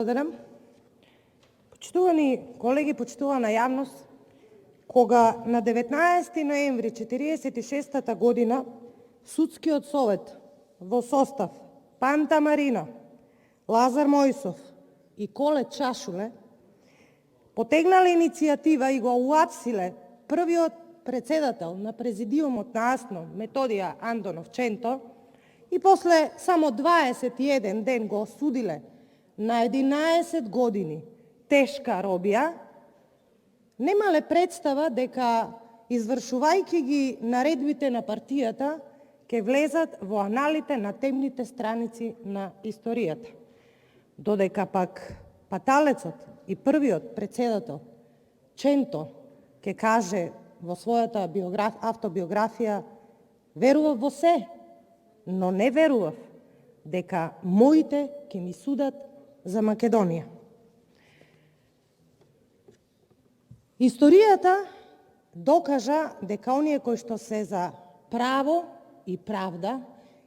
Благодарам. Почитувани колеги, почитувана јавност, кога на 19 ноември 1946 година Судскиот совет во состав Панта Марина, Лазар Мојсов и Коле Чашуле потегнале иницијатива и го уапсиле првиот председател на президиумот на АСНО, Методија Андонов Ченто, и после само 21 ден го осудиле на 11 години тешка робија, немале представа дека, извршувајќи ги наредбите на партијата, ќе влезат во аналите на темните страници на историјата. Додека пак паталецот и првиот председател Ченто ќе каже во својата автобиографија: верував во се, но не верував дека моите ќе ми судат за Македонија. Историјата докажа дека оние кои што се за право и правда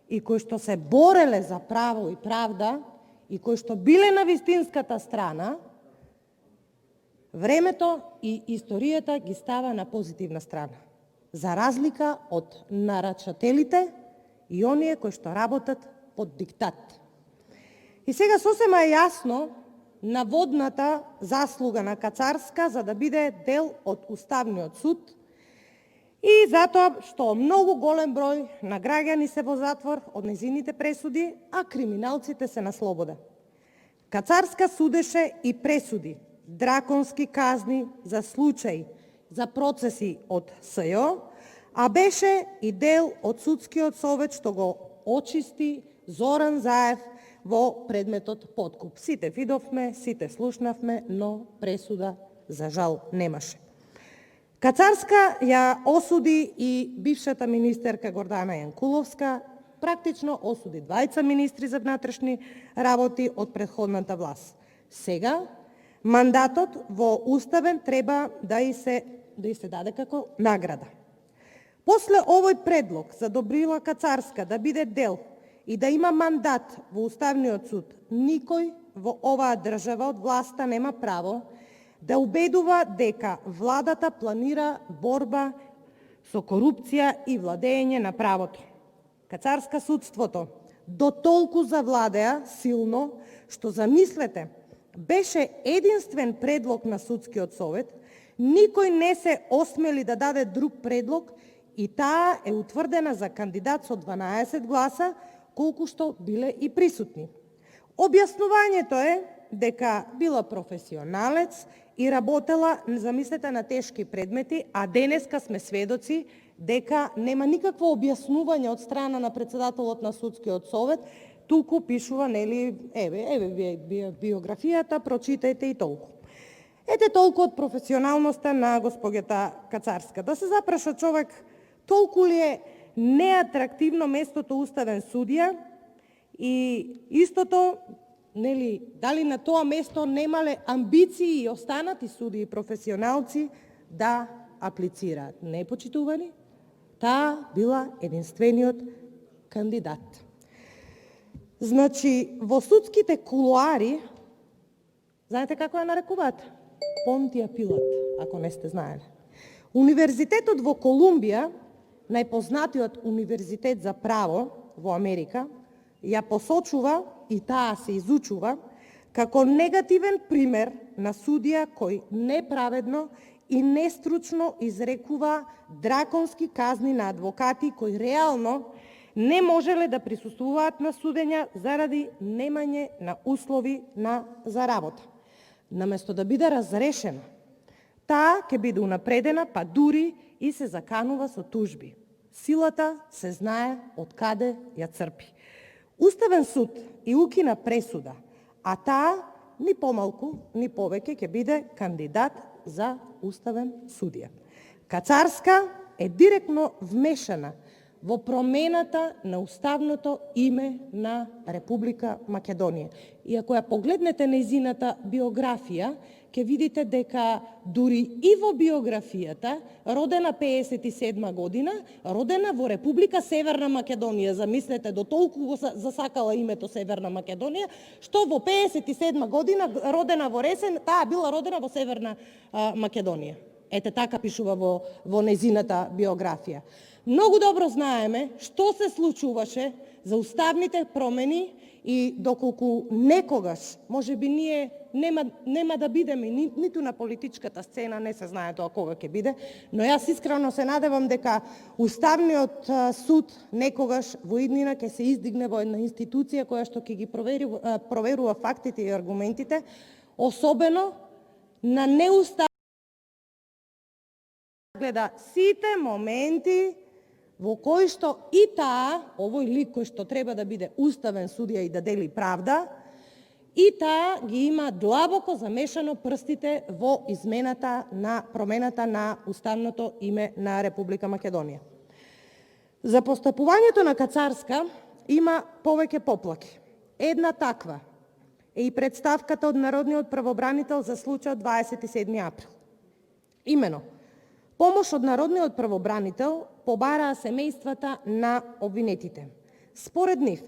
и кои што се бореле за право и правда и кои што биле на вистинската страна, времето и историјата ги става на позитивна страна, за разлика од нарачателите и оние кои што работат под диктат. И сега сосема е јасно наводната заслуга на Кацарска за да биде дел од Уставниот суд и затоа што многу голем број на граѓани се во затвор од незините пресуди, а криминалците се на слобода. Кацарска судеше и пресуди драконски казни за случаи за процеси од СЈО, а беше и дел од Судскиот совет што го очисти Зоран Заев во предметот подкуп. Сите видовме, сите слушнавме, но пресуда за жал немаше. Кацарска ја осуди и бившата министерка Гордана Јанкуловска, практично осуди двајца министри за внатрешни работи од претходната власт. Сега мандатот во уставен треба да и се даде како награда. После овој предлог за Добрила Кацарска да биде дел и да има мандат во Уставниот суд, никој во оваа држава од власта нема право да убедува дека владата планира борба со корупција и владење на правото. Кацарска судството до толку завладеа силно што, замислете, беше единствен предлог на Судскиот совет, никој не се осмели да даде друг предлог и таа е утврдена за кандидат со 12 гласа, колку што биле и присутни. Објаснувањето е дека била професионалец и работела, замислете, на тешки предмети, а денеска сме сведоци дека нема никакво објаснување од страна на председателот на Судскиот совет, туку пишува, нели, еве биографијата, прочитајте и толку. Ете толку од професионалноста на госпоѓата Кацарска. Да се запраша човек, толку ли е неатрактивно местото уставен судија и истото, нели, дали на тоа место немале амбиции и останати суди и професионалци да аплицираат? Не, почитувани, таа била единствениот кандидат. Значи, во судските кулуари, знаете како ја нарекуваат? Понтија Пилат, ако не сте знаеле. Универзитетот во Колумбија, најпознатиот универзитет за право во Америка, ја посочува и таа се изучува како негативен пример на судија кој неправедно и нестручно изрекува драконски казни на адвокати кои реално не можеле да присуствуваат на судења заради немање на услови за работа. Наместо да биде разрешена, таа ќе биде унапредена, па дури и се заканува со тужби. Силата се знае од каде ја црпи. Уставен суд и укина пресуда, а таа ни помалку, ни повеќе ќе биде кандидат за уставен судија. Кацарска е директно вмешана во промената на уставното име на Република Македонија. И ако ја погледнете нејзината биографија, ќе видите дека дури и во биографијата, родена 57 година, родена во Република Северна Македонија, замислете, до толку го засакала името Северна Македонија, што во 57 година, родена во Ресен, таа била родена во Северна Македонија. Ете така пишува во нејзината биографија. Многу добро знаеме што се случуваше за уставните промени и доколку некогаш, можеби ние нема да бидеме ниту на политичката сцена, не се знае тоа кога ќе биде, но јас искрено се надевам дека Уставниот суд некогаш во иднина ќе се издигне во една институција која што ќе ги проверува фактите и аргументите, особено на неуставно гледа сите моменти во кои што и таа, овој лик кој што треба да биде уставен судија и да дели правда, и таа ги има длабоко замешано прстите во промената на уставното име на Република Македонија. За постапувањето на Кацарска има повеќе поплаки. Една таква е и представката од Народниот правобранител за случајот 27 април. Имено, помош од Народниот правобранител побараа семејствата на обвинетите. Според нив,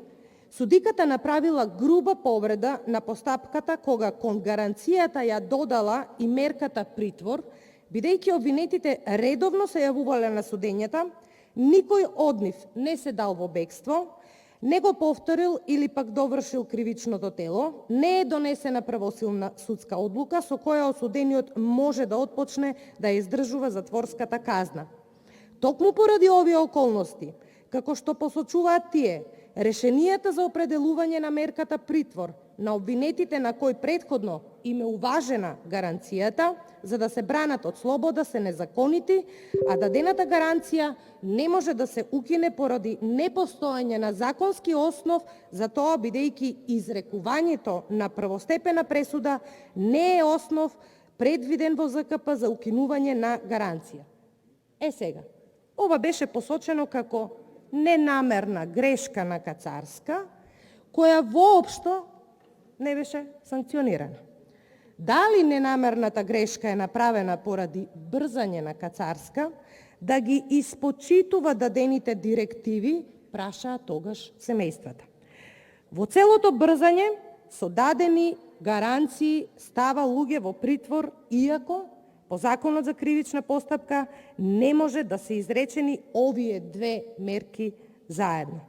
судиката направила груба повреда на постапката кога кон гаранцијата ја додала и мерката притвор, бидејќи обвинетите редовно се јавувале на судењата, никој од нив не се дал во бегство, не го повторил или пак довршил кривичното дело, не е донесена правосилна судска одлука со која осудениот може да отпочне да издржува затворската казна. Токму поради овие околности, како што посочуваат тие, решенијата за определување на мерката притвор на обвинетите на кој предходно им е уважена гаранцијата за да се бранат од слобода се незаконити, а дадената гаранција не може да се укине поради непостоење на законски основ за тоа, бидејќи изрекувањето на првостепена пресуда не е основ предвиден во ЗКП за укинување на гаранција. Сега, ова беше посочено како ненамерна грешка на Кацарска, која воопшто не беше санкционирана. Дали ненамерната грешка е направена поради брзање на Кацарска да ги испочитува дадените директиви, прашаа тогаш семејствата. Во целото брзање со дадени гаранции става луѓе во притвор, иако по Законот за кривична постапка не може да се изречени овие две мерки заедно.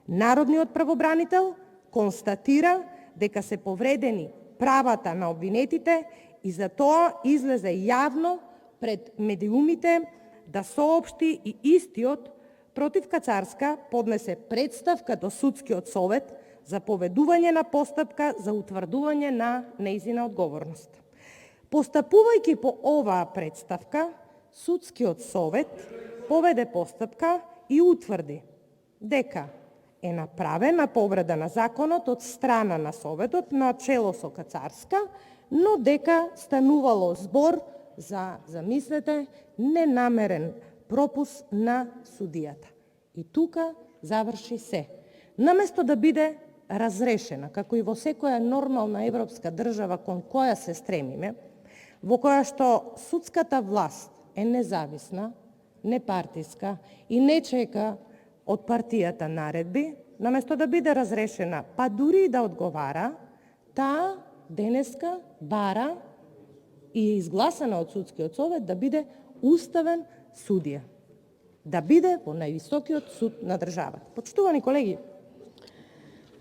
Народниот правобранител констатира дека се повредени правата на обвинетите и за тоа излезе јавно пред медиумите да соопшти и истиот против Кацарска поднесе представка до Судскиот совет за поведување на постапка за утврдување на нејзина одговорност. Постапувајќи по оваа представка, Судскиот совет поведе постапка и утврди дека е направена повреда на законот од страна на Советот на чело со Кацарска, но дека станувало збор за, замислете, ненамерен пропуск на судијата. И тука заврши се. Наместо да биде разрешена, како и во секоја нормална европска држава кон која се стремиме, во која што судската власт е независна, непартиска и не чека од партијата наредби, наместо да биде разрешена, па дури и да одговара, таа денеска бара и е изгласана од Судскиот совет да биде уставен судија, да биде во највисокиот суд на државата. Почитувани колеги,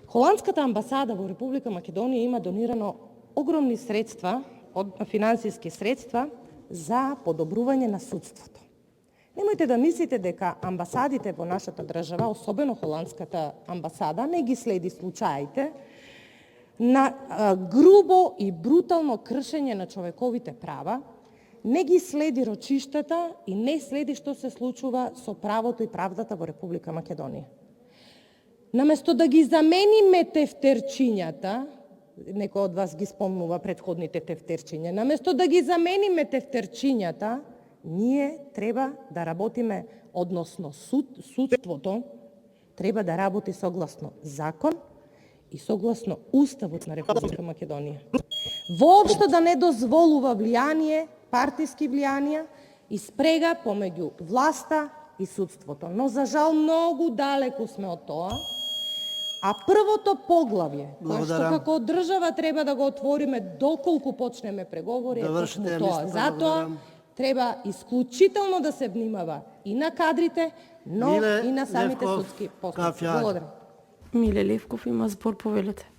Холандската амбасада во Република Македонија има донирано огромни средства, финансиски средства за подобрување на судството. Немојте да мислите дека амбасадите во нашата држава, особено Холандската амбасада, не ги следи случаите на грубо и брутално кршење на човековите права, не ги следи рочиштата и не следи што се случува со правото и правдата во Република Македонија. Наместо да ги замениме тефтерчињата, некој од вас ги спомнува претходните тефтерчиња, наместо да ги замениме тефтерчињата, ние треба да работиме, односно судството треба да работи согласно закон и согласно Уставот на Република Македонија. Воопшто да не дозволува влијание, партиски влијанија и спрега помеѓу власта и судството. Но за жал многу далеку сме од тоа. А првото поглавје, кое што како држава треба да го отвориме доколку почнеме преговори, е токму тоа. Затоа треба исклучително да се внимава и на кадрите, но и на самите судски постапки. Благодарам. Миле Левков има збор, повелете.